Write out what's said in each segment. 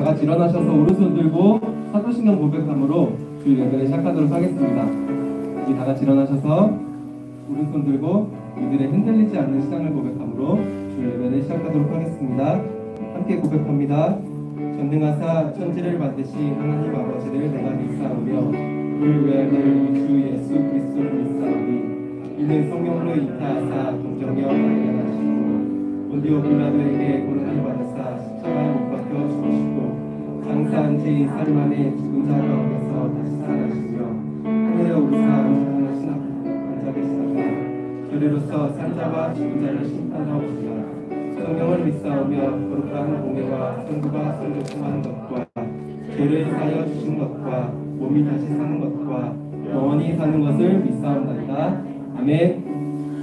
다 같이 일어나셔서 오른손 들고 사도신경 고백함으로 주일 예배를 시작하도록 하겠습니다. 우리 다 같이 일어나셔서 오른손 들고 우리들의 흔들리지 않는 신앙을 고백함으로 주일 예배를 시작하도록 하겠습니다. 함께 고백합니다. 전능하사 천지를 만드신 하나님 아버지를 내가 믿사오며 그 외아들 주 예수 그리스도를 믿사오니 이는 성령으로 잉타하사 동정녀 마리아 나시고 본디오 빌라도에게 고난을 받으사 십자가에 못 박혀 죽으시고 장사한 지 3일 만에 죽은 자 가운데서 다시 살아나시며 하늘에 오르사 하나님 앉아 계시다가 저리로서 산자와 죽은 자를 심판하옵시며 성령을 믿사오며 거룩한 공예와 성부가 손을 통하는 것과 죄를 사하여 주신 것과 몸이 다시 사는 것과 영원히 사는 것을 믿사옵나이다. 아멘.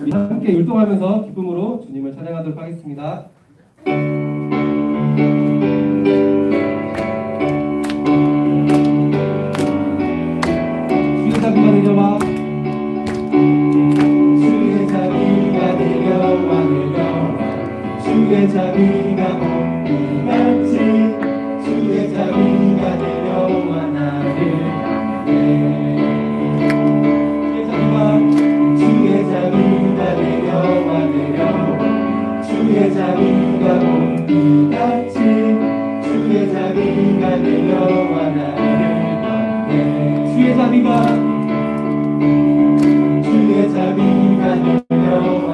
우리 함께 율동하면서 기쁨으로 주님을 찬양하도록 하겠습니다. 주의 자비가 내려와 주의 자비가 내려와 주의 자비가 봄비같이 주의 자비가 내려와 나를 주의 자비가 내려와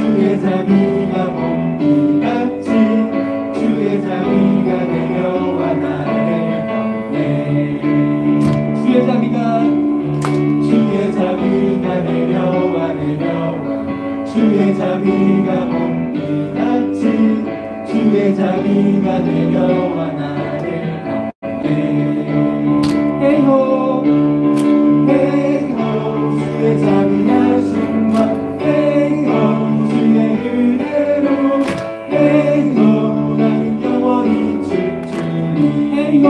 주의 자비가 봄비같이 주의 자비가 내려와 나를 주의 자비가 내려와 주의 자비가 봄비같이 주의 자비가 내려와 나를 건네 에고 주의 자비 하신 것 에고 주의 은혜로 에고 나는 영원히 춤추리 에고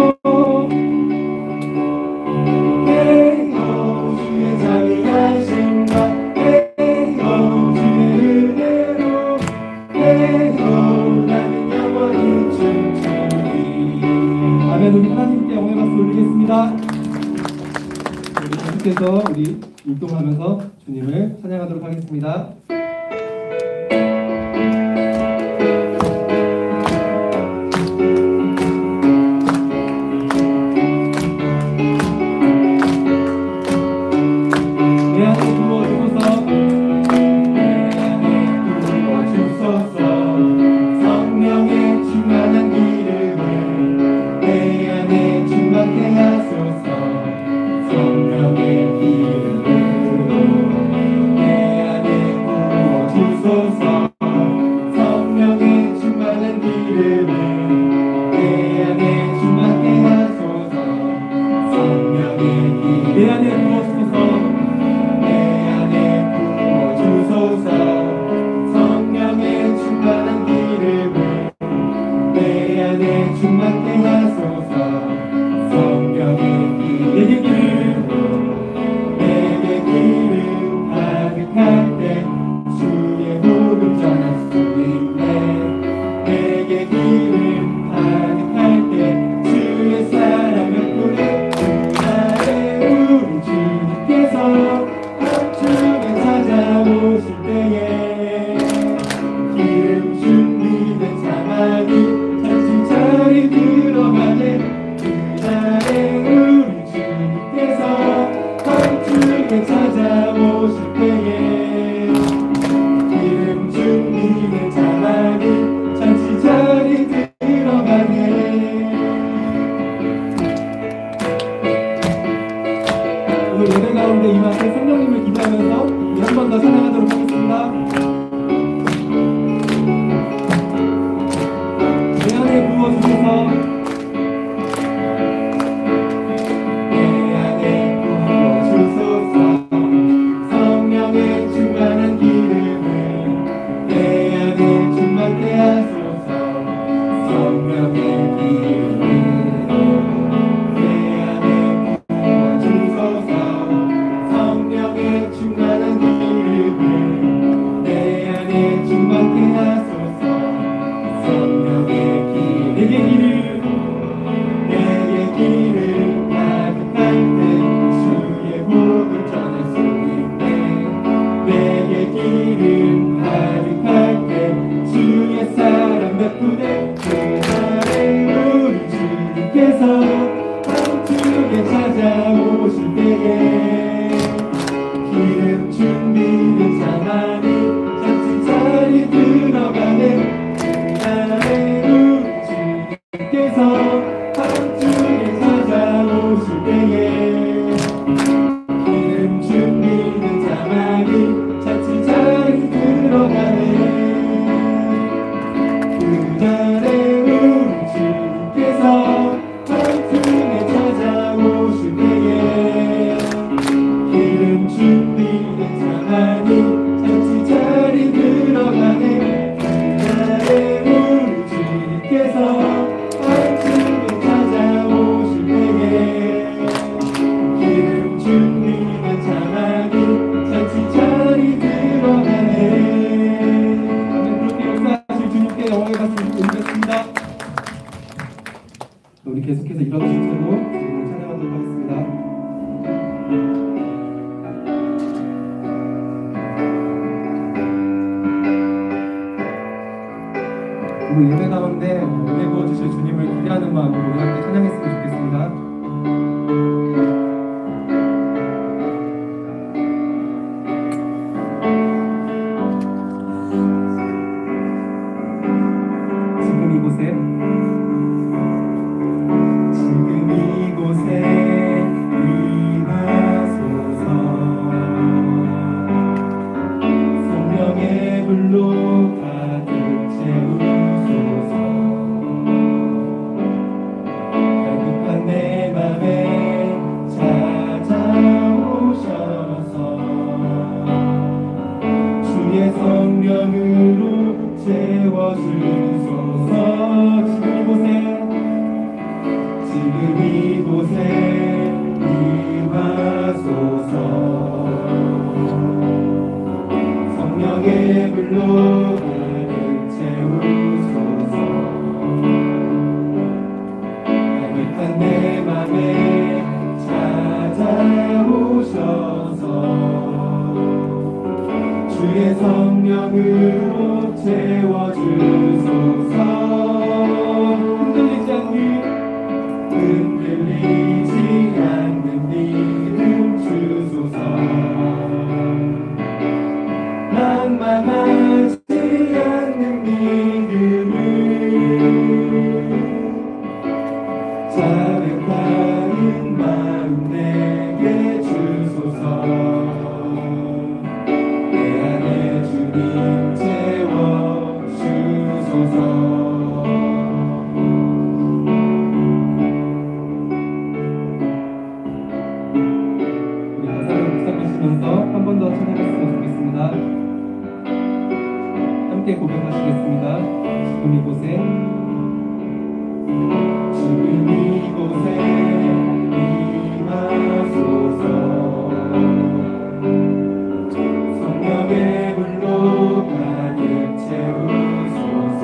주의 자비 하신 것 우리 율동하면서 주님을 찬양하도록 하겠습니다. 오늘 예배 가운데 임하신 성령님을 기대하면서 우리 한 번 더 찬양하도록 하겠습니다. 내 안에 부어주셔서 우리 계속해서 일어나신 채로 주님을 찬양하도록 하겠습니다. 우리 예배 가운데 은혜 부어주실 주님을 기대하는 마음으로 우리 함께 찬양했으면 좋겠습니다. 주의 성령으로 채워주소서. 흔들리지 않는 믿음 주소서. 낭만하지 않는 믿음을 자백하는 마음 내게 주소서. 한 번 더 찬양했으면 좋겠습니다. 함께 고백하시겠습니다. 지금 이곳에 임하소서. 성령의 불로 가득 채우소서.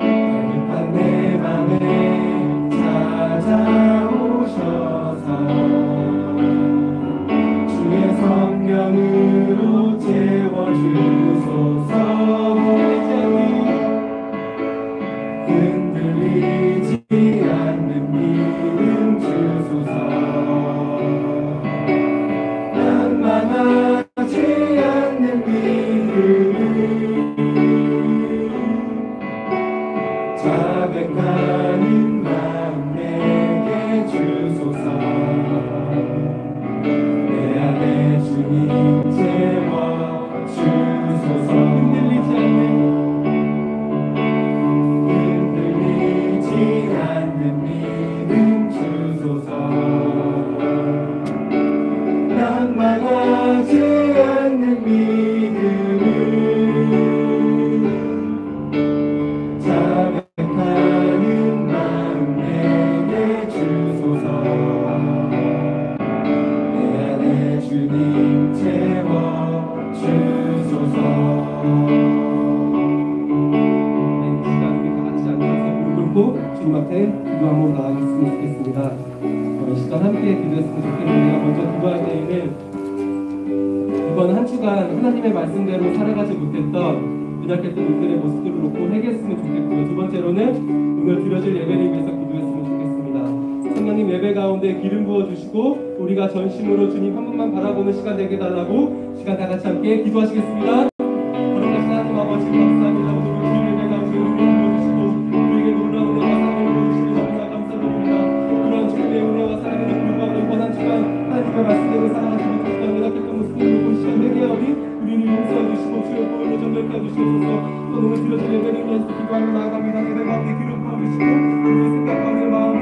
갈급한 내 맘에 찾아오셔서 성령으로 채워주소서. 시간 함께 기도했으면 좋겠는데요. 먼저 기도할 때에는 이번 한 주간 하나님의 말씀대로 살아가지 못했던 연약했던 우리들의 모습들을 놓고 회개했으면 좋겠고요. 두 번째로는 오늘 드려질 예배를 위해서 기도했으면 좋겠습니다. 성령님 예배 가운데 기름 부어주시고 우리가 전심으로 주님 한 분만 바라보는 시간 되게 달라고 시간 다 같이 함께 기도하시겠습니다. 거룩하신 하나님 아버지 감사합니다. 오늘 주님 예배 가운데 기름 부어주시고 우리에게 놀라운 은혜와 사랑을 보여주시니 너무나 감사드립니다. 그런 주님의 은혜와 사랑에도 불구하고 이번 한 주간 하나님의 말씀대로 살아가지 못했던 연약했던 모습들을 놓고 시간 회개하오니 우리를 용서해 주시고 주의 보혈로 정결케 해주시옵소서. 또 오늘 드려질 예배를 위해서 기도하며 나아갑니다. 예배 가운데 기름 부어주시고 우리의 생각과 우리의 마음이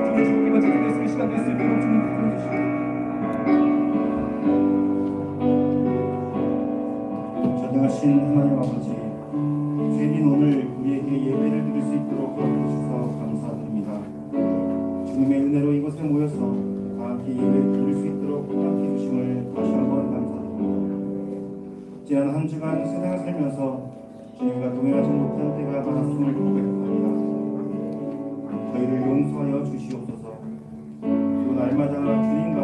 주님 주님께만 찾아낼 수 있는 시간 될 수 있도록 주님 부탁드립니다. 전능하신 하나님 아버지, 주님 오늘 우리에게 예배를 드릴 수 있도록 허락하셔서 감사드립니다. 주님의 은혜로 이곳에 모여서 다 함께 예배 드릴 수 있도록 함께 주심을 다시 한번 감사드립니다. 지난 한 주간 세상을 살면서 주님과 동행하지 못한 때가 많았음을 고백합니다. 저희를 용서하여 주시옵소서. 그리고 날마다 주님과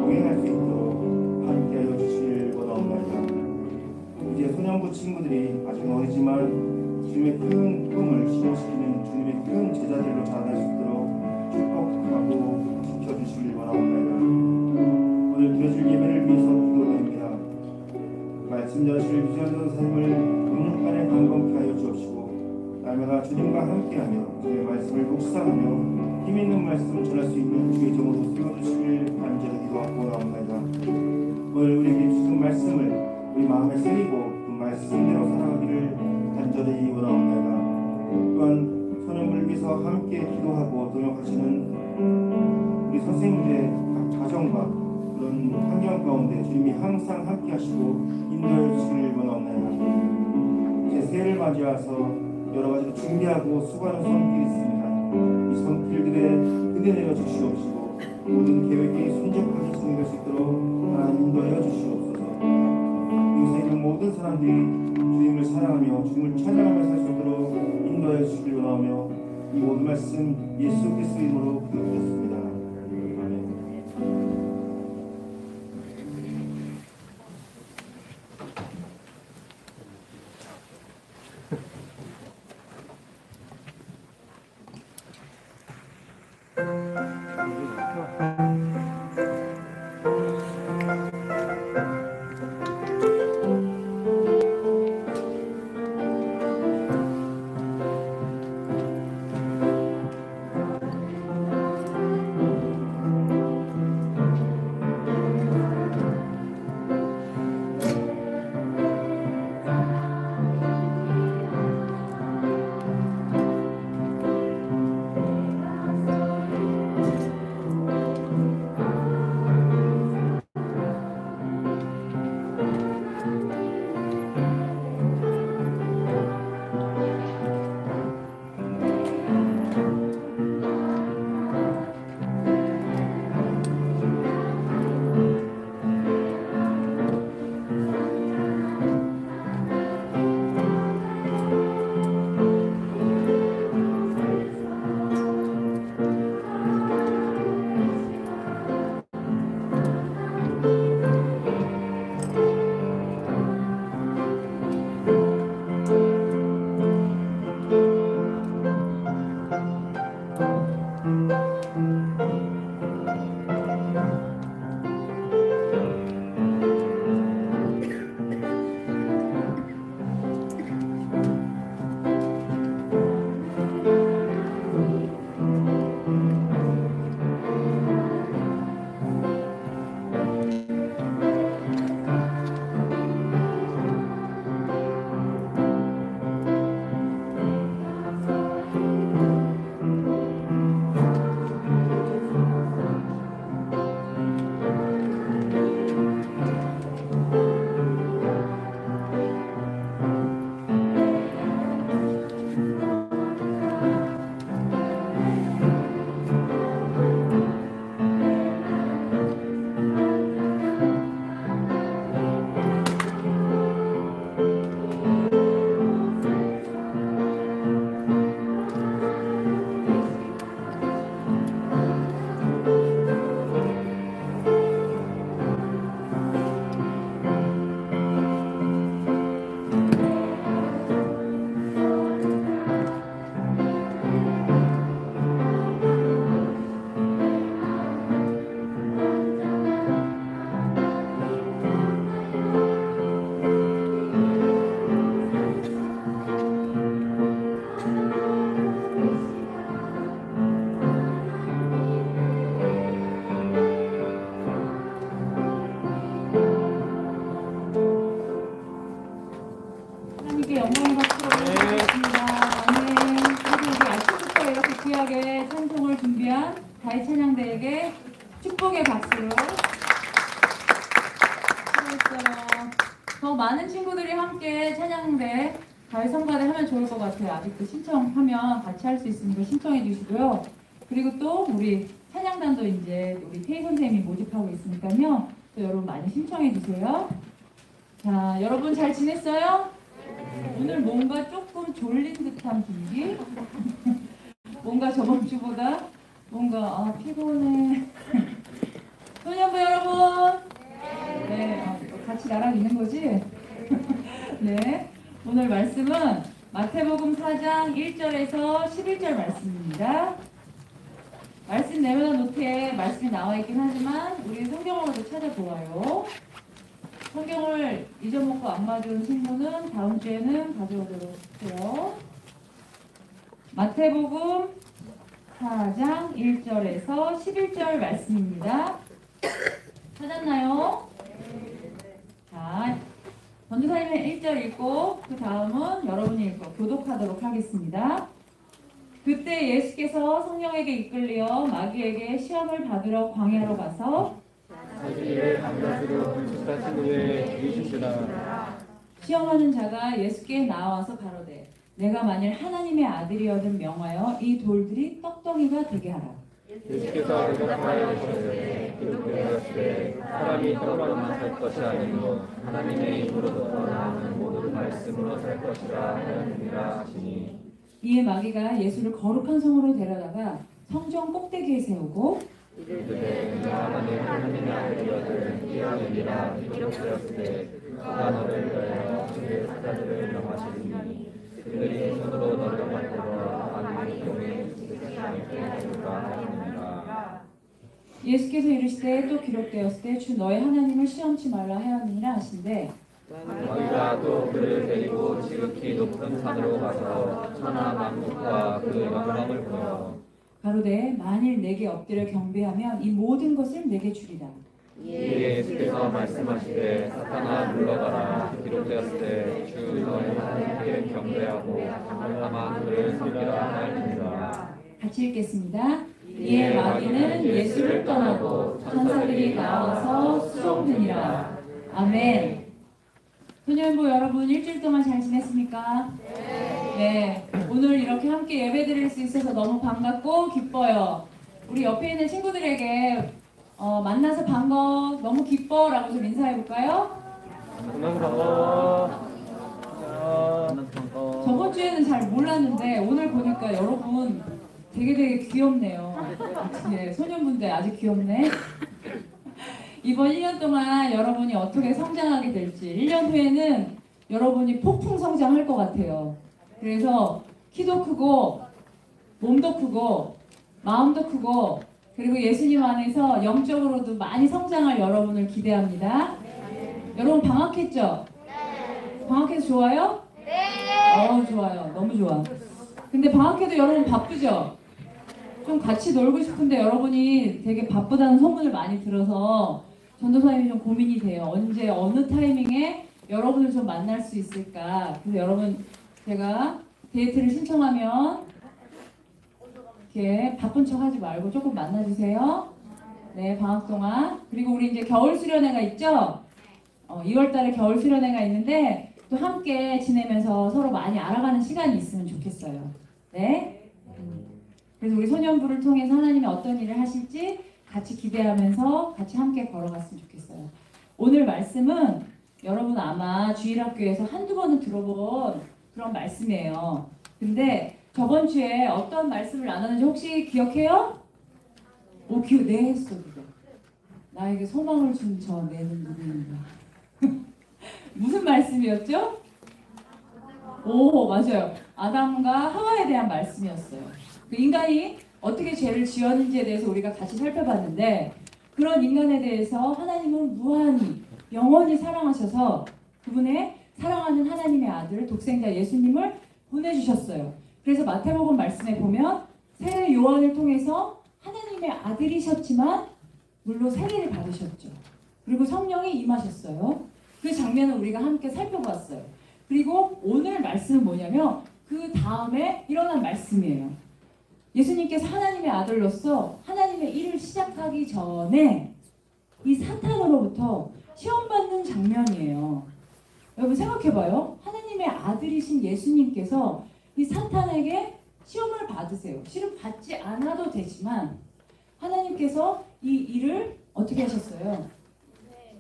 동행할 수 있도록 함께하여 주시길 원하옵나이다. 이제 소년부 친구들이 아직 어리지만 주님의 큰 꿈을 실현시키는 주님의 큰 제자들로 자라날 수 있도록 축복하고 지켜주시길 원하옵나이다. 오늘 드려질 예배를 위해서 기도드립니다. 말씀 전하실 유지현 전사님을 능력간에 강건케 하여 주옵시고 날마다 주님과 함께하며 주의 말씀을 묵상하며 힘있는 말씀 전할 수 있는 주의 종으로 세워주시길 간절히 기도하고 원하옵나이다. 오늘 우리에게 주신 말씀을 우리 마음에 새기고 그 말씀대로 살아가기를 간절히 원하옵나이다. 또한 소년부를 위해서 함께 기도하고 노력하시는 우리 선생님들의 각 가정과 그런 환경 가운데 주님이 항상 함께 하시고 인도해 주시기를 원하옵나이다. 이제 새해를 맞이해서 여러 가지로 준비하고 수고하는 손길이 있습니다. 이 손길들에 은혜 내려 주시옵시고 모든 계획에 순종하게 진행될 수 있도록 하나님 인도하여 주시옵소서. 이곳에 있는 모든 사람들이 주님을 사랑하며 주님을 찬양하며 살 수 있도록 인도하여 주시길 원하며 이 모든 말씀 예수 그리스도 이름으로 기도드렸습니다. 아멘. 친구들에게 축복의 박수로 수고했어요. 더 많은 친구들이 함께 찬양대 가을성가대 하면 좋을 것 같아요. 아직도 신청하면 같이 할 수 있으니까 신청해 주시고요. 그리고 또 우리 찬양단도 이제 우리 태희 선생님이 모집하고 있으니까요. 또 여러분 많이 신청해 주세요. 자, 여러분 잘 지냈어요? 오늘 뭔가 조금 졸린 듯한 분위기? 뭔가 저번 주보다 뭔가 피곤해. 소년부 여러분! 네, 같이 나랑 있는 거지? 네, 오늘 말씀은 마태복음 4장 1절에서 11절 말씀입니다. 말씀 내면 노트에 말씀이 나와 있긴 하지만 우리 성경으로도 찾아보아요. 성경을 잊어먹고 안 맞은 친구는 다음 주에는 가져오도록 해요. 마태복음 4장 1절에서 11절 말씀입니다. 찾았나요? 자, 전도사님의 1절 읽고 그 다음은 여러분이 읽고 교독하도록 하겠습니다. 그때 예수께서 성령에게 이끌려 마귀에게 시험을 받으러 광야로 가서 자기를 감당으로 훔치신 후에 죽이시니라. 시험하는 자가 예수께 나와서 가로되 내가 만일 하나님의 아들이어든 명하여 이 돌들이 떡덩이가 되게 하라. 예수께서 대답하여 이르시되 기록되었으되 사람이 떡으로만 살 것이 아니요 하나님의 입으로부터 나오는 모든 말씀으로 살 것이라 하느니라 하시니. 이에 마귀가 예수를 거룩한 성으로 데려다가 성전 꼭대기에 세우고 이르되 내가 만일 하나님의 아들이어든 뛰어내리라 기록되었으되 그가 너를 위하여 그의 사자들을 명하시리니 그들이 손으로 너를 만들어 하나님의 경에 지키지 않게 하리라 하느니라. 예수께서 이르시되 또 기록되었을 때 주 너의 하나님을 시험치 말라 하였느니라 하신대. 마귀가 또 그를 데리고 지극히 높은 산으로 가서 천하 만국과 그 영광을 보여 가로되 만일 내게 엎드려 경배하면 이 모든 것을 내게 주리라. 이에 예수께서 말씀하시되 사탄아 물러가라 기록되었으되 주 너의 하나님께 경배하고 다만 그를 섬기라 하였느니라. 같이 읽겠습니다. 이에 마귀는 예수를 떠나고 천사들이 나와서 수종드니라. 아멘. 소년부 여러분 일주일 동안 잘 지냈습니까? 네. 오늘 이렇게 함께 예배 드릴 수 있어서 너무 반갑고 기뻐요. 우리 옆에 있는 친구들에게 만나서 반가워, 너무 기뻐 라고 좀 인사해 볼까요? 만나서 반가워. 저번 주에는 잘 몰랐는데 오늘 보니까 여러분 되게 귀엽네요. 네, 소년분들 아주 귀엽네. 이번 1년 동안 여러분이 어떻게 성장하게 될지 1년 후에는 여러분이 폭풍 성장할 것 같아요. 그래서 키도 크고 몸도 크고 마음도 크고 그리고 예수님 안에서 영적으로도 많이 성장할 여러분을 기대합니다. 여러분 방학했죠? 방학해서 좋아요? 네. 좋아요. 너무 좋아. 근데 방학해도 여러분 바쁘죠? 좀 같이 놀고 싶은데 여러분이 되게 바쁘다는 소문을 많이 들어서 전도사님이 좀 고민이 돼요. 언제 어느 타이밍에 여러분을 좀 만날 수 있을까. 그래서 여러분 제가 데이트를 신청하면 이렇게 바쁜 척 하지 말고 조금 만나주세요. 네, 방학 동안. 그리고 우리 이제 겨울 수련회가 있죠? 2월 달에 겨울 수련회가 있는데 또 함께 지내면서 서로 많이 알아가는 시간이 있으면 좋겠어요. 네? 그래서 우리 소년부를 통해서 하나님이 어떤 일을 하실지 같이 기대하면서 같이 함께 걸어갔으면 좋겠어요. 오늘 말씀은 여러분 아마 주일학교에서 한두 번은 들어본 그런 말씀이에요. 근데 저번 주에 어떤 말씀을 나눴는지 혹시 기억해요? 네 했어 그거. 나에게 소망을 준 저 내는 누구인가. 무슨 말씀이었죠? 맞아요. 아담과 하와에 대한 말씀이었어요. 그 인간이 어떻게 죄를 지었는지에 대해서 우리가 같이 살펴봤는데 그런 인간에 대해서 하나님은 무한히 영원히 사랑하셔서 그분의 사랑하는 하나님의 아들 독생자 예수님을 보내주셨어요. 그래서 마태복음 말씀에 보면 세례 요한을 통해서 하나님의 아들이셨지만 물론 세례를 받으셨죠. 그리고 성령이 임하셨어요. 그 장면을 우리가 함께 살펴봤어요. 그리고 오늘 말씀은 뭐냐면 그 다음에 일어난 말씀이에요. 예수님께서 하나님의 아들로서 하나님의 일을 시작하기 전에 이 사탄으로부터 시험받는 장면이에요. 여러분 생각해봐요. 하나님의 아들이신 예수님께서 이 사탄에게 시험을 받으세요. 실은 받지 않아도 되지만 하나님께서 이 일을 어떻게 하셨어요?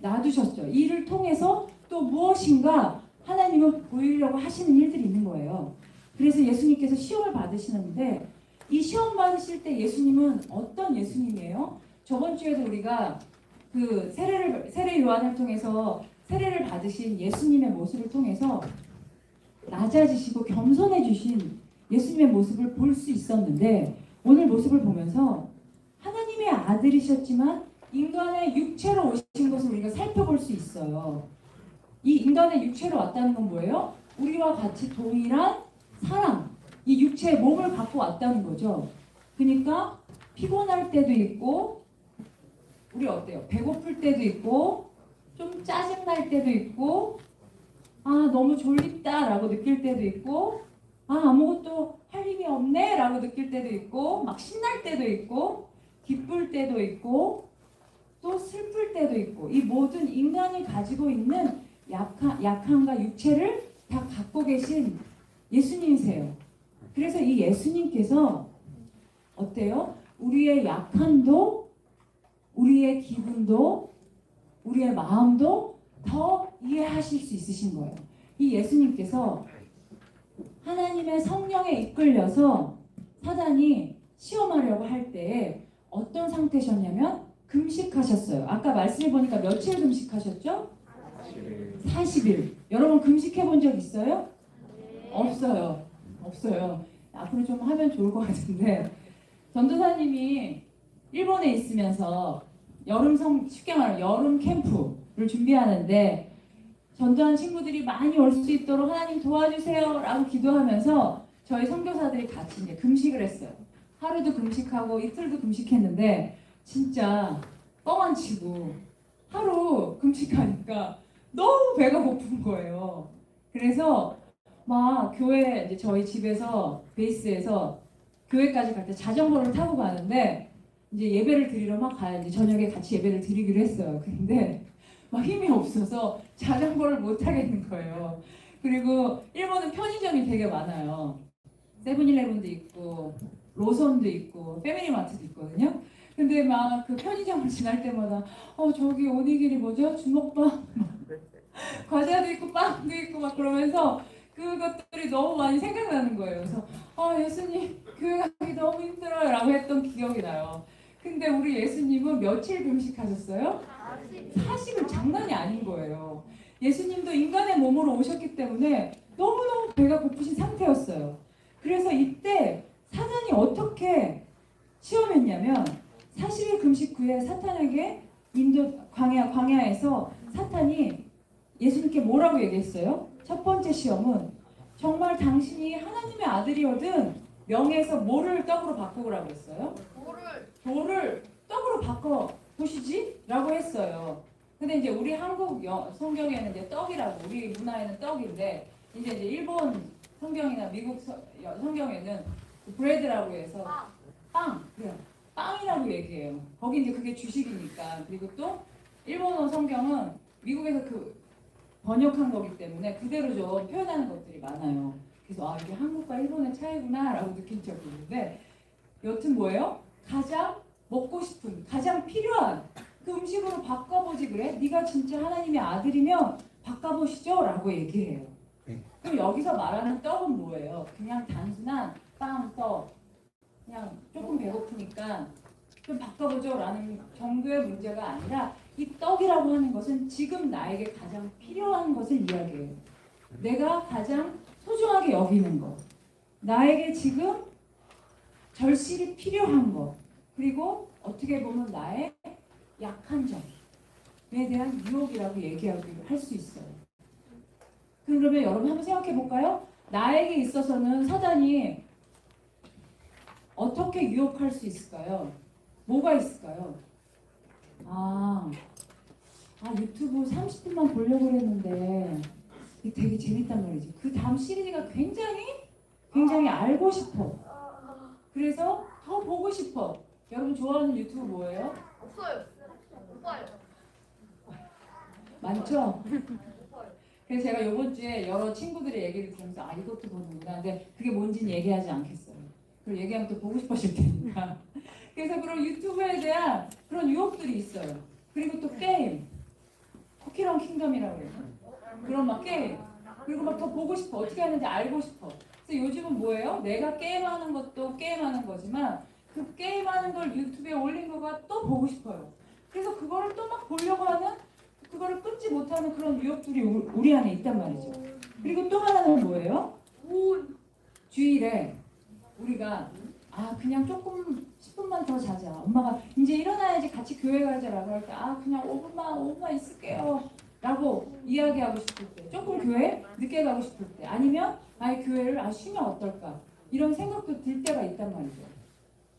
놔두셨죠. 이 일을 통해서 또 무엇인가 하나님은 보이려고 하시는 일들이 있는 거예요. 그래서 예수님께서 시험을 받으시는데 이 시험 받으실 때 예수님은 어떤 예수님이에요? 저번 주에도 우리가 그 세례 요한을 통해서 세례를 받으신 예수님의 모습을 통해서 낮아지시고 겸손해주신 예수님의 모습을 볼 수 있었는데 오늘 모습을 보면서 하나님의 아들이셨지만 인간의 육체로 오신 것을 우리가 살펴볼 수 있어요. 이 인간의 육체로 왔다는 건 뭐예요? 우리와 같이 동일한 사람, 이 육체의 몸을 갖고 왔다는 거죠. 그러니까 피곤할 때도 있고 우리 어때요? 배고플 때도 있고 좀 짜증날 때도 있고 너무 졸립다 라고 느낄 때도 있고 아무것도 할 힘이 없네 라고 느낄 때도 있고 막 신날 때도 있고 기쁠 때도 있고 또 슬플 때도 있고 이 모든 인간이 가지고 있는 약함과 육체를 다 갖고 계신 예수님이세요. 그래서 이 예수님께서 어때요? 우리의 약함도 우리의 기분도 우리의 마음도 더 이해하실 수 있으신 거예요. 이 예수님께서 하나님의 성령에 이끌려서 사단이 시험하려고 할 때에 어떤 상태셨냐면 금식하셨어요. 아까 말씀해 보니까 며칠 금식하셨죠? 40일. 여러분 금식해 본 적 있어요? 없어요. 없어요. 앞으로 좀 하면 좋을 것 같은데 전도사님이 일본에 있으면서 쉽게 말하면 여름 캠프를 준비하는데 전도한 친구들이 많이 올 수 있도록 하나님 도와주세요 라고 기도하면서 저희 선교사들이 같이 이제 금식을 했어요. 하루도 금식하고 이틀도 금식했는데 진짜 뻥안 치고 하루 금식하니까 너무 배가 고픈 거예요. 그래서 막 교회 이제 저희 집에서 베이스에서 교회까지 갈 때 자전거를 타고 가는데 이제 예배를 드리러 막 가야지 저녁에 같이 예배를 드리기로 했어요. 근데 막 힘이 없어서 자전거를 못 타겠는 거예요. 그리고 일본은 편의점이 되게 많아요. 세븐일레븐도 있고 로선도 있고 패밀리마트도 있거든요. 근데 막 그 편의점을 지날 때마다 저기 오니기리 뭐죠? 주먹밥 과자도 있고 빵도 있고 막 그러면서 그것들이 너무 많이 생각나는 거예요. 그래서 예수님 교회 가기 너무 힘들어요 라고 했던 기억이 나요. 근데 우리 예수님은 며칠 금식하셨어요? 40일 장난이 아닌 거예요. 예수님도 인간의 몸으로 오셨기 때문에 너무너무 배가 고프신 상태였어요. 그래서 이때 사단이 어떻게 시험했냐면 40일 금식 후에 사탄에게 광야에서 사탄이 예수님께 뭐라고 얘기했어요? 첫 번째 시험은 정말 당신이 하나님의 아들이거든 명에서 뭐를 떡으로 바꾸라고 했어요? 돌을 떡으로 바꿔 보시지? 라고 했어요. 근데 이제 우리 한국 성경에는 이제 떡이라고 우리 문화에는 떡인데 이제 일본 성경이나 미국 성경에는 브레드라고 해서 빵이라고 얘기해요. 거기 이제 그게 주식이니까. 그리고 또 일본어 성경은 미국에서 번역한 거기 때문에 그대로 좀 표현하는 것들이 많아요. 그래서 이게 한국과 일본의 차이구나 라고 느낀 적이 있는데 여튼 뭐예요? 가장 먹고 싶은, 가장 필요한 그 음식으로 바꿔보지 그래? 네가 진짜 하나님의 아들이면 바꿔보시죠 라고 얘기해요. 그럼 여기서 말하는 떡은 뭐예요? 그냥 단순한 빵, 떡 그냥 조금 배고프니까 좀 바꿔보죠 라는 정도의 문제가 아니라 이 떡이라고 하는 것은 지금 나에게 가장 필요한 것을 이야기해요. 내가 가장 소중하게 여기는 것, 나에게 지금 절실히 필요한 것, 그리고 어떻게 보면 나의 약한 점에 대한 유혹이라고 할 수 있어요. 그러면 여러분 한번 생각해 볼까요? 나에게 있어서는 사단이 어떻게 유혹할 수 있을까요? 뭐가 있을까요? 유튜브 30분만 보려고 했는데 이게 되게 재밌단 말이지. 그 다음 시리즈가 굉장히 알고 싶어. 그래서 더 보고 싶어. 여러분 좋아하는 유튜브 뭐예요? 없어요. 오빠요. 많죠? 그래서 제가 이번 주에 여러 친구들의 얘기를 들으면서 아 이것도 보는구나. 근데 그게 뭔지는 얘기하지 않겠어요. 그리고 얘기하면 또 보고 싶어질 테니까. 그래서 그런 유튜브에 대한 그런 유혹들이 있어요. 그리고 또 게임. 쿠키런 킹덤이라고 해요. 그런 막 게임. 그리고 막 더 보고 싶어. 어떻게 하는지 알고 싶어. 그래서 요즘은 뭐예요? 내가 게임하는 것도 게임하는 거지만 그 게임하는 걸 유튜브에 올린 거가 또 보고 싶어요. 그래서 그거를 또 막 보려고 하는 그거를 끊지 못하는 그런 유혹들이 우리 안에 있단 말이죠. 그리고 또 하나는 뭐예요? 주일에 우리가 아 그냥 조금 10분만 더 자자. 엄마가 이제 일어나야지 같이 교회 가자라고 할 때 아 그냥 5분만 있을게요. 라고 이야기하고 싶을 때 조금 교회 늦게 가고 싶을 때 아니면 아예 교회를 쉬면 어떨까 이런 생각도 들 때가 있단 말이죠.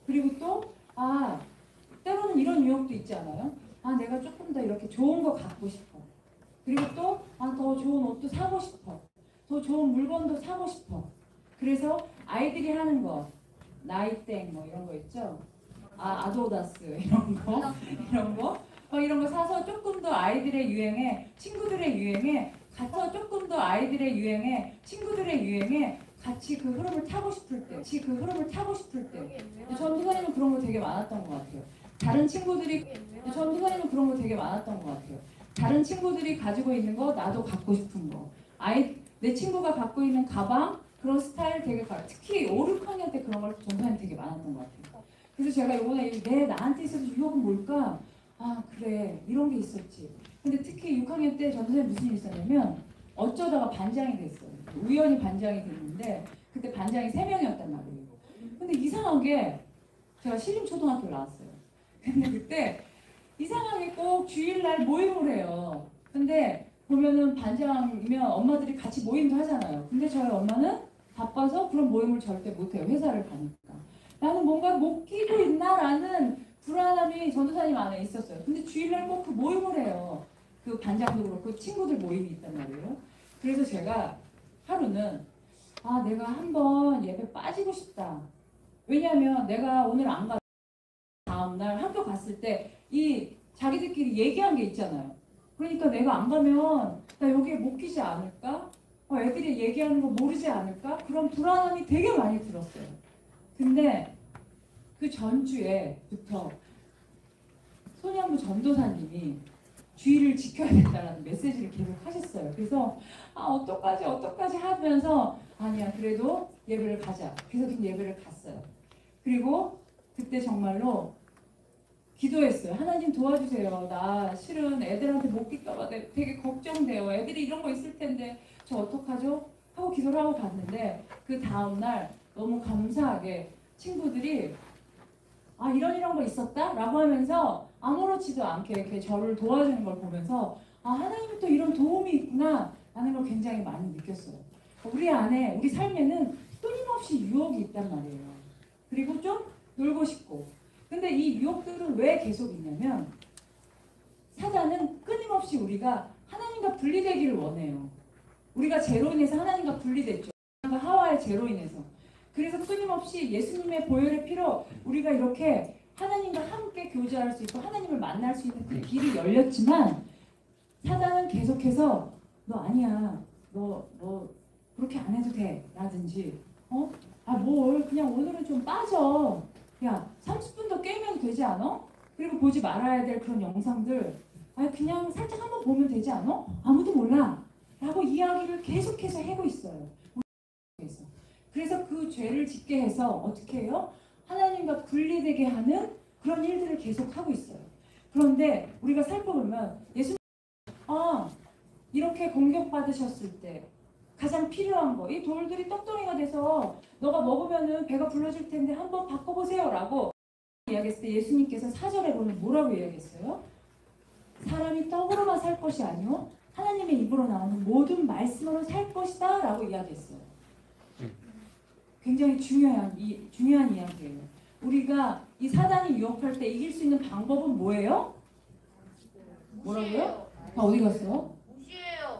그리고 또 때로는 이런 유혹도 있지 않아요? 내가 조금 더 이렇게 좋은 거 갖고 싶어. 그리고 또 더 좋은 옷도 사고 싶어. 더 좋은 물건도 사고 싶어. 그래서 아이들이 하는 거 나이땡 뭐 이런 거 있죠? 아도다스 이런 거 사서 조금 더 아이들의 유행에 친구들의 유행에 같이 그 흐름을 타고 싶을 때 전도사님은 그런 거 되게 많았던 것 같아요. 다른 친구들이 가지고 있는 거 나도 갖고 싶은 거 내 친구가 갖고 있는 가방 그런 스타일 되게 특히 5, 6학년 때 그런 걸 전도사님 되게 많았던 것 같아요. 그래서 제가 이번에 나한테 있어서 유혹은 뭘까? 그래 이런 게 있었지. 근데 특히 6학년 때 전도사님 무슨 일이 있었냐면 어쩌다가 반장이 됐어요. 우연히 반장이 됐는데 그때 반장이 3명이었단 말이에요. 근데 이상하게 제가 신림초등학교 나왔어요. 근데 그때 이상하게 꼭 주일날 모임을 해요. 근데 보면은 반장이면 엄마들이 같이 모임도 하잖아요. 근데 저희 엄마는 바빠서 그런 모임을 절대 못해요. 회사를 가니까. 나는 뭔가 못 끼고 있나라는 불안함이 전도사님 안에 있었어요. 근데 주일날 꼭 그 모임을 해요. 그 반장도 그렇고 친구들 모임이 있단 말이에요. 그래서 제가 하루는 내가 한번 예배 빠지고 싶다. 왜냐하면 내가 오늘 안 가도 다음날 학교 갔을 때 이 자기들끼리 얘기한 게 있잖아요. 그러니까 내가 안 가면 나 여기에 못 끼지 않을까? 애들이 얘기하는 거 모르지 않을까? 그런 불안함이 되게 많이 들었어요. 근데 그 전주에부터 소년부 전도사님이 주의를 지켜야 된다는 메시지를 계속 하셨어요. 그래서 어떡하지 하면서 아니야 그래도 예배를 가자. 그래서 그 예배를 갔어요. 그리고 그때 정말로 기도했어요. 하나님 도와주세요. 나 실은 애들한테 못 끼까봐 되게 걱정돼요. 애들이 이런 거 있을 텐데 저 어떡하죠? 하고 기도를 하고 갔는데 그 다음날 너무 감사하게 친구들이 이런 거 있었다? 라고 하면서 아무렇지도 않게 이렇게 저를 도와주는 걸 보면서 하나님이 또 이런 도움이 있구나 라는 걸 굉장히 많이 느꼈어요. 우리 안에 우리 삶에는 끊임없이 유혹이 있단 말이에요. 그리고 좀 놀고 싶고 근데 이 유혹들은 왜 계속 있냐면 사단은 끊임없이 우리가 하나님과 분리되기를 원해요. 우리가 죄로 인해서 하나님과 분리됐죠. 하와의 죄로 인해서. 그래서 끊임없이 예수님의 보혈의 피로 우리가 이렇게 하나님과 함께 교제할 수 있고 하나님을 만날 수 있는 그 길이 열렸지만 사단은 계속해서 너 아니야. 너 그렇게 안 해도 돼. 라든지 뭘 그냥 오늘은 좀 빠져. 야 30분 더 게임해도 되지 않아? 그리고 보지 말아야 될 그런 영상들 그냥 살짝 한번 보면 되지 않아? 아무도 몰라. 라고 이야기를 계속해서 하고 있어요. 그래서 그 죄를 짓게 해서 어떻게 해요? 하나님과 분리되게 하는 그런 일들을 계속 하고 있어요. 그런데 우리가 살펴보면 예수님 이렇게 공격받으셨을 때 가장 필요한 거, 이 돌들이 떡덩이가 돼서 너가 먹으면은 배가 불러질 텐데 한번 바꿔보세요 라고 이야기했을 때 예수님께서 4절에 보면 뭐라고 이야기했어요? 사람이 떡으로만 살 것이 아니요 하나님의 입으로 나오는 모든 말씀으로 살 것이다 라고 이야기했어요. 굉장히 중요한 이야기예요. 우리가 이 사단이 유혹할 때 이길 수 있는 방법은 뭐예요? 뭐라고요? 어디 갔어요?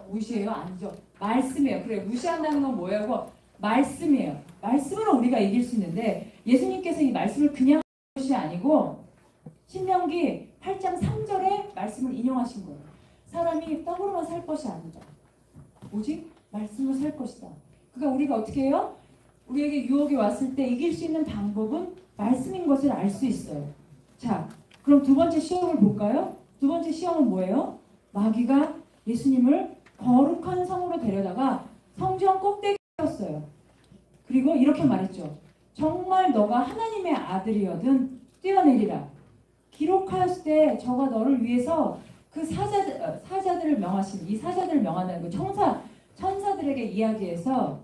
무시해요? 아니죠. 말씀이에요. 그래 무시한다는 건 뭐예요? 말씀이에요. 말씀으로 우리가 이길 수 있는데 예수님께서 이 말씀을 그냥 하신 것이 아니고 신명기 8장 3절의 말씀을 인용하신 거예요. 사람이 떡으로만 살 것이 아니다. 오직 말씀으로 살 것이다. 그러니까 우리가 어떻게 해요? 우리에게 유혹이 왔을 때 이길 수 있는 방법은 말씀인 것을 알 수 있어요. 자, 그럼 두 번째 시험을 볼까요? 두 번째 시험은 뭐예요? 마귀가 예수님을 거룩한 성으로 데려다가 성전 꼭대기에 띄웠어요. 그리고 이렇게 말했죠. 정말 너가 하나님의 아들이거든 뛰어내리라. 기록하였을 때 저가 너를 위해서 그 사자들을 명하신, 이 사자들을 명하는 그 천사들에게 이야기해서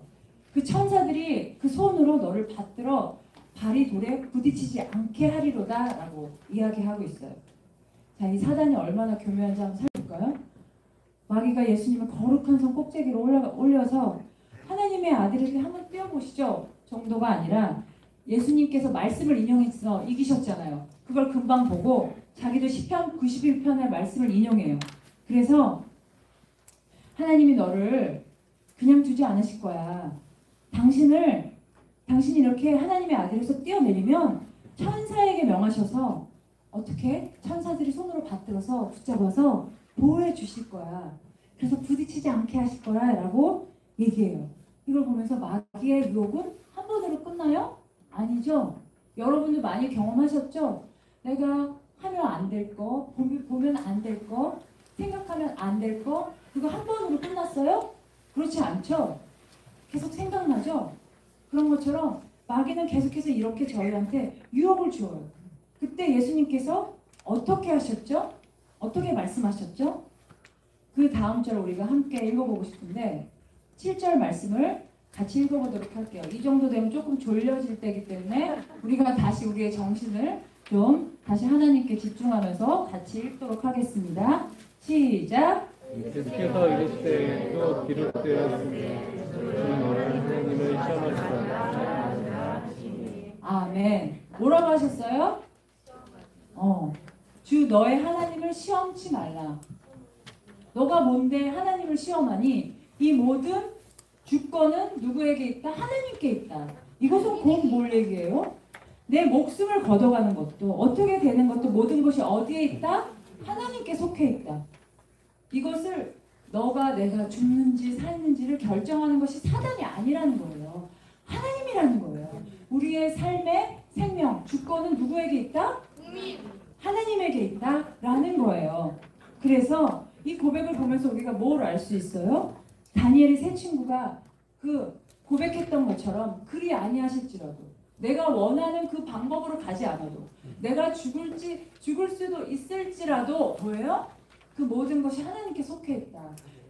그 천사들이 그 손으로 너를 받들어 발이 돌에 부딪히지 않게 하리로다 라고 이야기하고 있어요. 자, 이 사단이 얼마나 교묘한지 한번 살펴볼까요? 마귀가 예수님을 거룩한 성 꼭대기로 올려서 하나님의 아들에게 한번 뛰어보시죠 정도가 아니라 예수님께서 말씀을 인용해서 이기셨잖아요. 그걸 금방 보고 자기도 시편 91편의 말씀을 인용해요. 그래서 하나님이 너를 그냥 두지 않으실 거야. 당신이 이렇게 하나님의 아들에서 뛰어내리면 천사에게 명하셔서 어떻게 천사들이 손으로 받들어서 붙잡아서 보호해 주실 거야. 그래서 부딪히지 않게 하실 거야 라고 얘기해요. 이걸 보면서 마귀의 유혹은 한 번으로 끝나요? 아니죠. 여러분도 많이 경험하셨죠? 내가 하면 안 될 거, 보면 안 될 거, 생각하면 안 될 거, 그거 한 번으로 끝났어요? 그렇지 않죠? 계속 생각나죠? 그런 것처럼 마귀는 계속해서 이렇게 저희한테 유혹을 주어요. 그때 예수님께서 어떻게 하셨죠? 어떻게 말씀하셨죠? 그 다음 절 우리가 함께 읽어보고 싶은데 7절 말씀을 같이 읽어보도록 할게요. 이 정도 되면 조금 졸려질 때이기 때문에 우리가 다시 우리의 정신을 좀 다시 하나님께 집중하면서 같이 읽도록 하겠습니다. 시작! 예수께서 이르시되 또 기록되었으니 너는 하나님을 시험하시라. 아멘. 뭐라고 하셨어요? 주 너의 하나님을 시험치 말라. 너가 뭔데 하나님을 시험하니? 이 모든 주권은 누구에게 있다? 하나님께 있다. 이것은 곧 뭘 얘기해요? 내 목숨을 걷어가는 것도 어떻게 되는 것도 모든 것이 어디에 있다? 하나님께 속해 있다. 이것을 내가 죽는지 살는지를 결정하는 것이 사단이 아니라는 거예요. 하나님이라는 거예요. 우리의 삶의 생명, 주권은 누구에게 있다? 하나님에게 있다라는 거예요. 그래서 이 고백을 보면서 우리가 뭘 알 수 있어요? 다니엘의 세 친구가 그 고백했던 것처럼 그리 아니하실지라도 내가 원하는 그 방법으로 가지 않아도 내가 죽을 수도 있을지라도 뭐예요? 그 모든 것이 하나님께 속해 있다.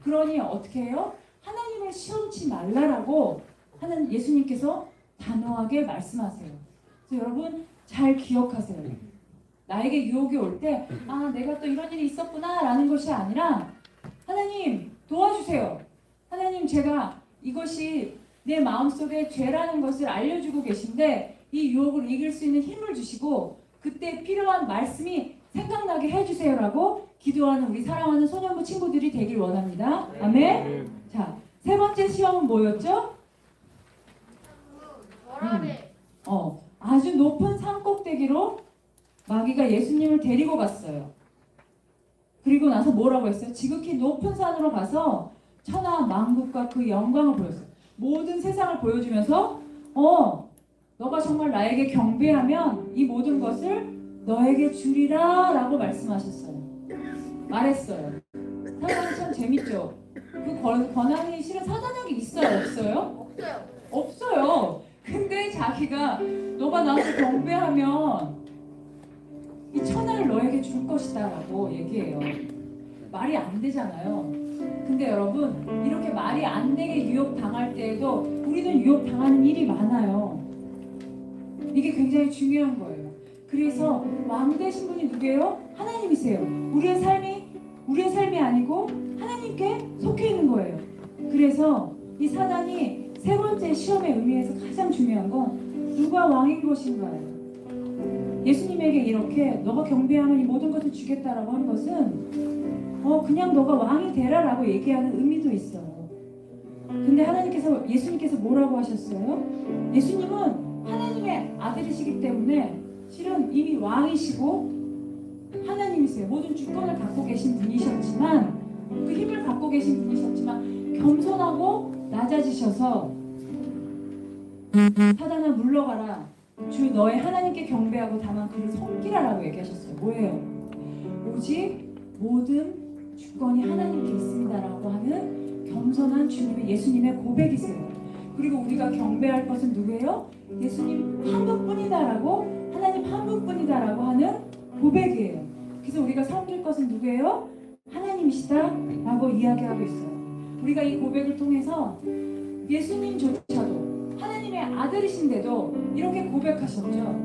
그러니 어떻게 해요? 하나님을 시험치 말라라고 하는 예수님께서 단호하게 말씀하세요. 그래서 여러분 잘 기억하세요. 나에게 유혹이 올 때 내가 또 이런 일이 있었구나 라는 것이 아니라 하나님 도와주세요. 하나님 제가 이것이 내 마음속에 죄라는 것을 알려주고 계신데 이 유혹을 이길 수 있는 힘을 주시고 그때 필요한 말씀이 생각나게 해주세요라고 기도하는 우리 사랑하는 소년부 친구들이 되길 원합니다. 아멘. 자, 세 번째 시험은 뭐였죠? 아주 높은 산 꼭대기로 마귀가 예수님을 데리고 갔어요. 그리고 나서 뭐라고 했어요? 지극히 높은 산으로 가서 천하 만국과 그 영광을 보였어요. 모든 세상을 보여주면서 너가 정말 나에게 경배하면 이 모든 것을 너에게 주리라 라고 말씀하셨어요. 말했어요. 사단이 참 재밌죠? 그 권한이 실은 사단에게 있어요? 없어요? 없어요. 근데 자기가 너가 나한테 경배하면 이 천하를 너에게 줄 것이다 라고 얘기해요. 말이 안 되잖아요. 근데 여러분 이렇게 말이 안 되게 유혹당할 때에도 우리는 유혹당하는 일이 많아요. 이게 굉장히 중요한 거예요. 그래서 왕 되신 분이 누구예요? 하나님이세요. 우리의 삶이 아니고 하나님께 속해 있는 거예요. 그래서 이 사단이 세 번째 시험의 의미에서 가장 중요한 건 누가 왕인 것인가예요. 예수님에게 이렇게 너가 경배하면 이 모든 것을 주겠다라고 한 것은 그냥 너가 왕이 되라라고 얘기하는 의미도 있어요. 근데 예수님께서 뭐라고 하셨어요? 예수님은 하나님의 아들이시기 때문에 실은 이미 왕이시고 하나님이세요. 모든 주권을 갖고 계신 분이셨지만, 그 힘을 갖고 계신 분이셨지만 겸손하고 낮아지셔서 사단아 물러가라, 주 너의 하나님께 경배하고 다만 그를 섬기라라고 얘기하셨어요. 뭐예요? 오직 모든 주권이 하나님께 있습니다라고 하는 겸손한 주님의, 예수님의 고백이세요. 그리고 우리가 경배할 것은 누구예요? 예수님 한 분뿐이다라고, 하나님 한 분뿐이다라고 하는 고백이에요. 그래서 우리가 섬길 것은 누구예요? 하나님이시다라고 이야기하고 있어요. 우리가 이 고백을 통해서 예수님조차도 하나님의 아들이신데도 이렇게 고백하셨죠.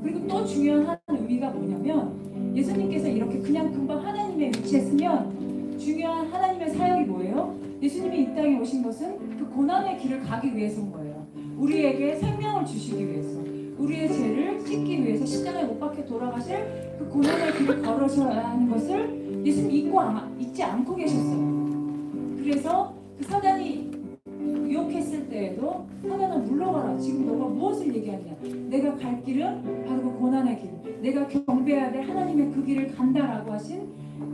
그리고 또 중요한 한 의미가 뭐냐면, 예수님께서 이렇게 그냥 금방 하나님의 위치에 서면 중요한 하나님의 사역이 뭐예요? 예수님이 이 땅에 오신 것은 그 고난의 길을 가기 위해서인 거예요. 우리에게 생명을 주시기 위해서, 우리의 죄를 씻기 위해서 십자가에 못 박혀 돌아가실 그 고난의 길을 걸으셔야 하는 것을 예수님 잊지 않고 계셨어요. 그래서 그 사단이 유혹했을 때에도 사단아 물러가라, 지금 너가 무엇을 얘기하냐, 내가 갈 길은 바로 그 고난의 길, 내가 경배해야 될 하나님의 그 길을 간다라고 하신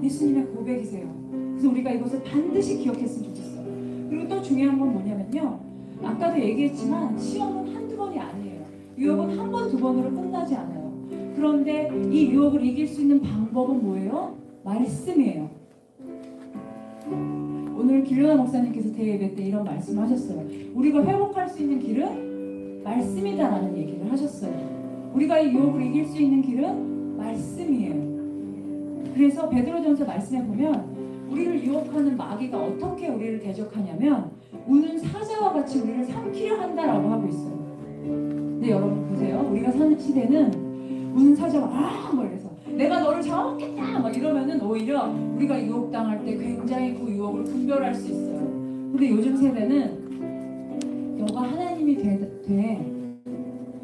예수님의 고백이세요. 그래서 우리가 이것을 반드시 기억했으면 좋겠어요. 그리고 또 중요한 건 뭐냐면요, 아까도 얘기했지만 시험은 한두 번이 아니에요. 유혹은 한 번, 두 번으로 끝나지 않아요. 그런데 이 유혹을 이길 수 있는 방법은 뭐예요? 말씀이에요. 오늘 길로나 목사님께서 대예배 때 이런 말씀을 하셨어요. 우리가 회복할 수 있는 길은 말씀이다라는 얘기를 하셨어요. 우리가 이 유혹을 이길 수 있는 길은 말씀이에요. 그래서 베드로전서 말씀에 보면 우리를 유혹하는 마귀가 어떻게 우리를 대적하냐면 우는 사자와 같이 우리를 삼키려 한다라고 하고 있어요. 근데 여러분 보세요. 우리가 사는 시대는 우는 사자가 막 이래서 내가 너를 잡아먹겠다 막 이러면은 오히려 우리가 유혹당할 때 굉장히 그 유혹을 분별할 수 있어요. 근데 요즘 세대는 너가 하나님이 돼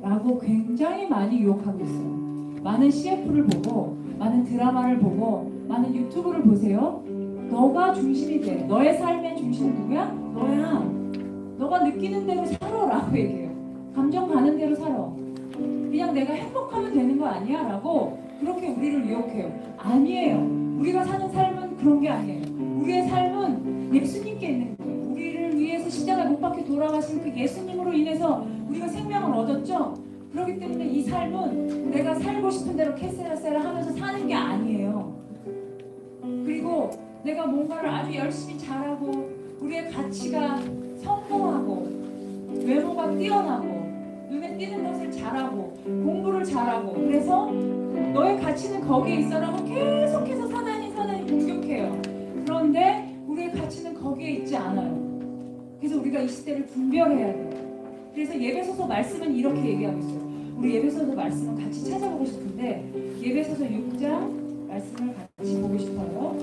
라고 굉장히 많이 유혹하고 있어요. 많은 CF를 보고, 많은 드라마를 보고, 많은 유튜브를 보세요. 너가 중심이 돼. 너의 삶의 중심은 누구야? 너야. 너가 느끼는 대로 살아라고 얘기해요. 감정 가는 대로 살아. 그냥 내가 행복하면 되는 거 아니야? 라고 그렇게 우리를 유혹해요. 아니에요. 우리가 사는 삶은 그런 게 아니에요. 우리의 삶은 예수님께 있는 거예요. 우리를 위해서 십자가에 못 박혀 돌아가신 그 예수님으로 인해서 우리가 생명을 얻었죠. 그렇기 때문에 이 삶은 내가 살고 싶은 대로 캐세라세라 하면서 사는 게 아니에요. 그리고 내가 뭔가를 아주 열심히 잘하고 우리의 가치가 성공하고 외모가 뛰어나고 눈에 띄는 것을 잘하고 공부를 잘하고 그래서 너의 가치는 거기에 있어라고 계속해서 사단이 공격해요. 그런데 우리의 가치는 거기에 있지 않아요. 그래서 우리가 이 시대를 분별해야 돼요. 그래서 예배소서 말씀은 이렇게 얘기하고 있어요. 우리 예배소서 말씀은 같이 찾아보고 싶은데 예배소서 6장 말씀을 같이 보고 싶어요.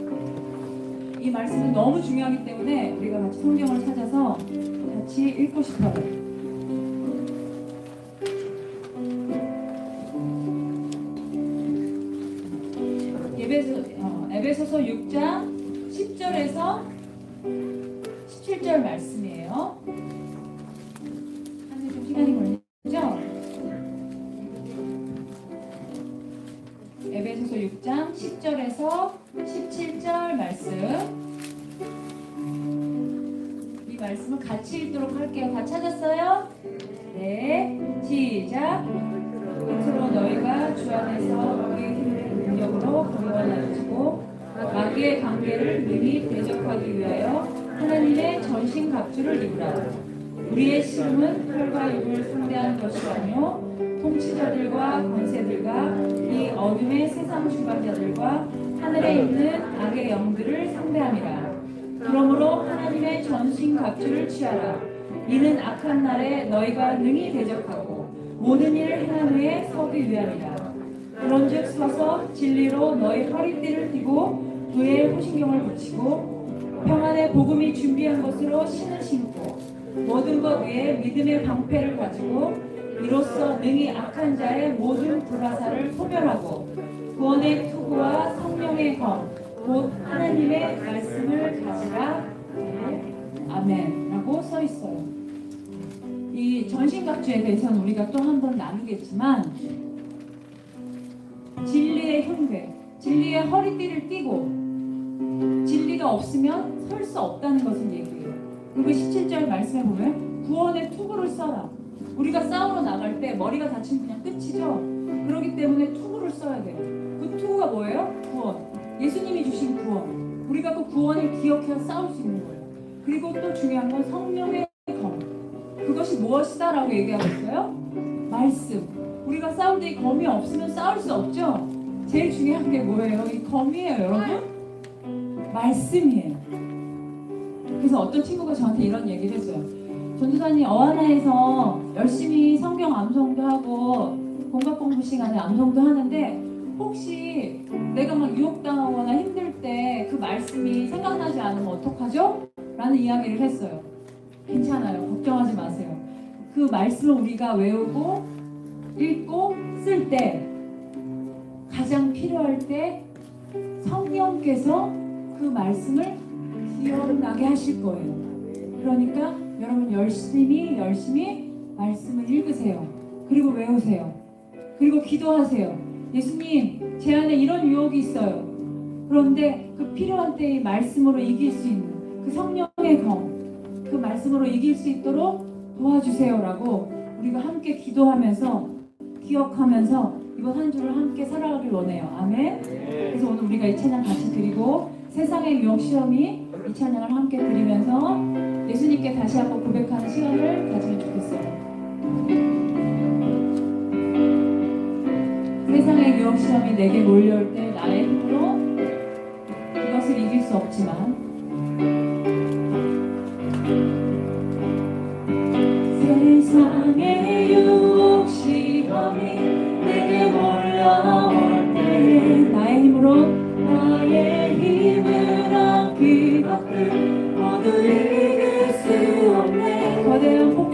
이 말씀은 너무 중요하기 때문에 우리가 같이 성경을 찾아서 같이 읽고 싶어요. 에베소서 6장 10절에서 17절 말씀이에요. 하는데 좀 시간이 걸리죠? 에베소서 6장 10절에서 17절 말씀. 이 말씀을 같이 읽도록 할게요. 다 찾았어요? 네, 시작. 끝으로 너희가 주 안에서 우리의 힘을 능력으로 구원하시고 마귀의 관계를 능히 대적하기 위하여 하나님의 전신갑주를 입으라. 우리의 씨름은 혈과 육을 상대하는 것이 아니요 통치자들과 권세들과 이 어둠의 세상 주관자들과 하늘에 있는 악의 영들을 상대함이라. 그러므로 하나님의 전신갑주를 취하라. 이는 악한 날에 너희가 능히 대적하고 모든 일을 행한 후에 서기 위함이라. 그런즉 서서 진리로 너희 허리띠를 띠고 의의 호신경을 붙이고 평안의 복음이 준비한 것으로 신을 신고 모든 것 위에 믿음의 방패를 가지고 이로써 능히 악한 자의 모든 불화살을 소멸하고 구원의 투구와 성령의 검 곧 하나님의 말씀을 가지라. 네. 아멘 라고 써 있어요. 이 전신갑주에 대해서는 우리가 또 한 번 나누겠지만 진리의 흉배, 진리의 허리띠를 띠고 진리가 없으면 설 수 없다는 것을 얘기해요. 그리고 17절 말씀에 보면 구원의 투구를 써라. 우리가 싸우러 나갈 때 머리가 다치면 그냥 끝이죠. 그렇기 때문에 투구를 써야 돼요. 그 투구가 뭐예요? 구원. 예수님이 주신 구원. 우리가 그 구원을 기억해서 싸울 수 있는 거예요. 그리고 또 중요한 건 성령의 검. 그것이 무엇이다라고 얘기하고 있어요? 말씀. 우리가 싸울 때 이 검이 없으면 싸울 수 없죠? 제일 중요한 게 뭐예요? 이 검이에요, 여러분? 말씀이에요. 그래서 어떤 친구가 저한테 이런 얘기를 했어요. 전도사님, 어하나에서 열심히 성경 암송도 하고 공각 공부 시간에 암송도 하는데 혹시 내가 막 유혹당하거나 힘들 때 그 말씀이 생각나지 않으면 어떡하죠? 라는 이야기를 했어요. 괜찮아요. 걱정하지 마세요. 그 말씀을 우리가 외우고 읽고 쓸 때 가장 필요할 때 성령께서 그 말씀을 기억나게 하실 거예요. 그러니까 여러분 열심히 말씀을 읽으세요. 그리고 외우세요. 그리고 기도하세요. 예수님, 제 안에 이런 유혹이 있어요. 그런데 그 필요한 때에 말씀으로 이길 수 있는 그 성령의 검, 그 말씀으로 이길 수 있도록 도와주세요라고 우리가 함께 기도하면서 기억하면서 이번 한 주를 함께 살아가길 원해요. 아멘. 그래서 오늘 우리가 이 찬양 같이 드리고 세상의 유혹 시험이 이 찬양을 함께 드리면서 예수님께 다시 한번 고백하는 시간을 가지면 좋겠어요. 세상의 유혹 시험이 내게 몰려올 때 나의 힘으로 이것을 이길 수 없지만 세상의 유혹 시험이 내게 몰려올 때 나의 힘으로 그 것들 모두 이길 수 없네. 거대한 폭풍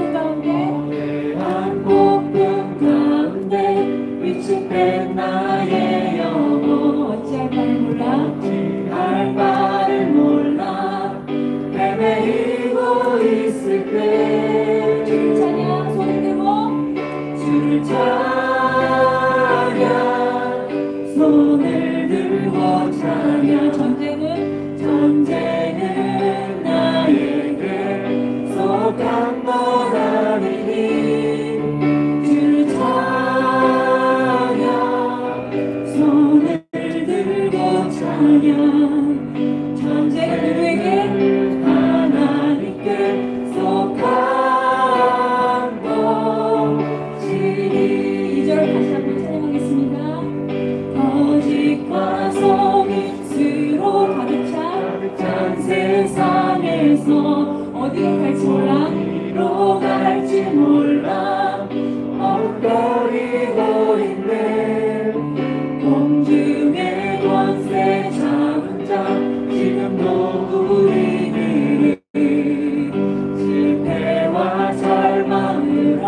가운데 위축된 나의 영혼 어찌할 바를 몰라 헤매이고 있을 때 주를 찬양 손을 들고 주를 찬양 손을 들고 찬양 전쟁은 나에게 속한 것 아니니 주를 찬양 손을 들고 찬양 전쟁은 누구에게? 하나님께 속한 것이니 2절 다시 한번 찬양하겠습니다. 거짓과 속임수로 가득 찬 세상에서 어디로 갈지 몰라 어디로 갈지 몰라 엉거리고 있네. 공중의 권세 잡은 자 지금도 우리들을 실패와 절망으로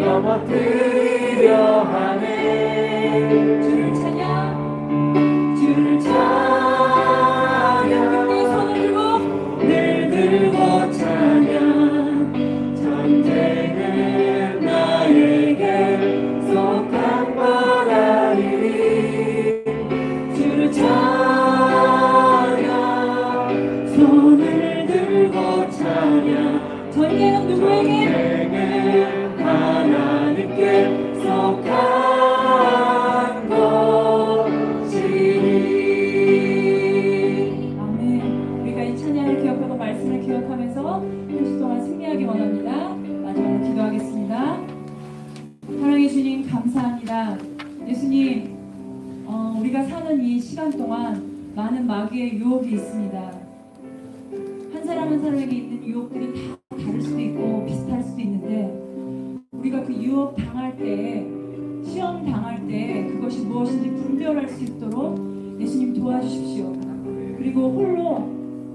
넘어뜨리려 하네. 주를 찬양 늘 들고 찬양 전쟁은 나에게 속한 것 아니니 주를 찬양 손을 들고 찬양 전쟁은 누구에게? 하나님께 속한 것이니. 아멘. 우리가 이 찬양을 기억하고 말씀을 기억하면서 한 주 동안 승리하기 원합니다. 마지막으로 기도하겠습니다. 사랑해 주님 감사합니다. 예수님, 우리가 사는 이 시간 동안 많은 마귀의 유혹이 있습니다. 한 사람 한 사람에게 있는 유혹들이 다 다를 수도 있고 비슷할 수도 있는데 우리가 그 유혹 당할 때, 시험 당할 때 그것이 무엇인지 분별할 수 있도록 예수님 도와주십시오. 그리고 홀로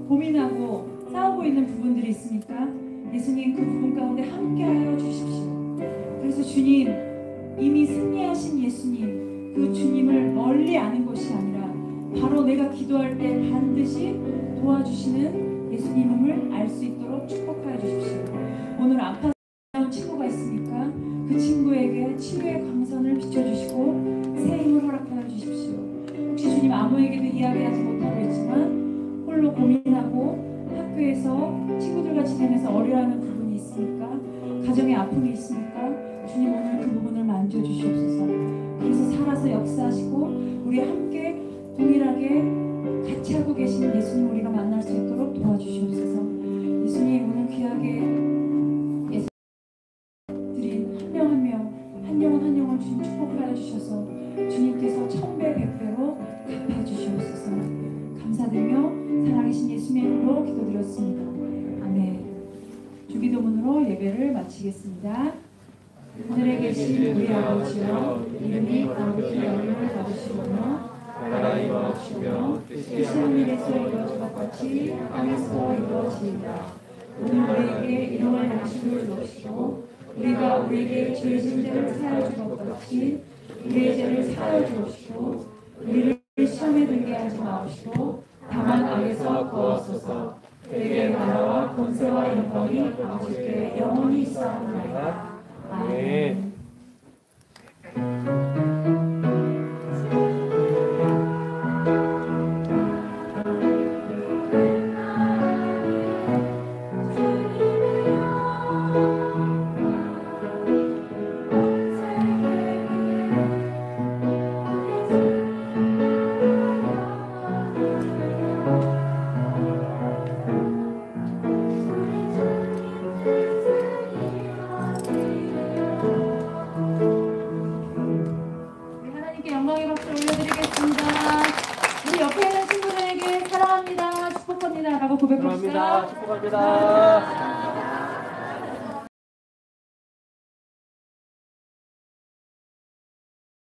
고민하고 싸우고 있는 부분들이 있으니까 예수님 그 부분 가운데 함께하여 주십시오. 그래서 주님, 이미 승리하신 예수님, 그 주님을 멀리 아는 것이 아니라 바로 내가 기도할 때 반드시 도와주시는 예수님을 알 수 있도록 축복하여 주십시오. 오늘 아파 치유의 광선을 비춰주시고 새 힘을 허락하여 주십시오. 혹시 주님 아무에게도 이야기하지 못하고 있지만 홀로 고민하고 학교에서 친구들과 지내면서 어려워하는 부분이 있습니까? 가정에 아픔이 있습니까? 주님 오늘 그 부분을 만져주시옵소서. 그래서 살아서 역사하시고 우리 함께 동일하게 같이 하고 계신 예수님 우리가 만날 수 있도록 도와주시옵소서. 예수님 오늘 귀하게 한 영혼 주님 축복하여 주셔서 주님께서 1000배 100배로 갚아 주시옵소서. 감사드리며 살아계신 예수님의 이름으로 기도드렸습니다. 아멘. 주기도문으로 예배를 마치겠습니다. 하늘에 계신 우리 아버지여, 이름이 거룩히 여김을 받으시오며 나라의 임하시며 뜻이 하늘에서 이루어진 것 같이 땅에서 이루어지이다. 오늘 우리에게 일용할 양식을 주옵시고 우리가 우리에게 죄 진 자를 사하여 준 것 같이 우리의 죄를 사하여 주옵시고 우리를 시험에 들게 하지 마옵시고 다만 악에서 구하옵소서. 그에게 나라와 권세와 영광이 아버지께 영원히 있사옵나이다. 아멘. 영광의 박수 올려드리겠습니다. 우리 옆에 있는 친구들에게 사랑합니다, 축복합니다 라고 고백합시다. 축복합니다.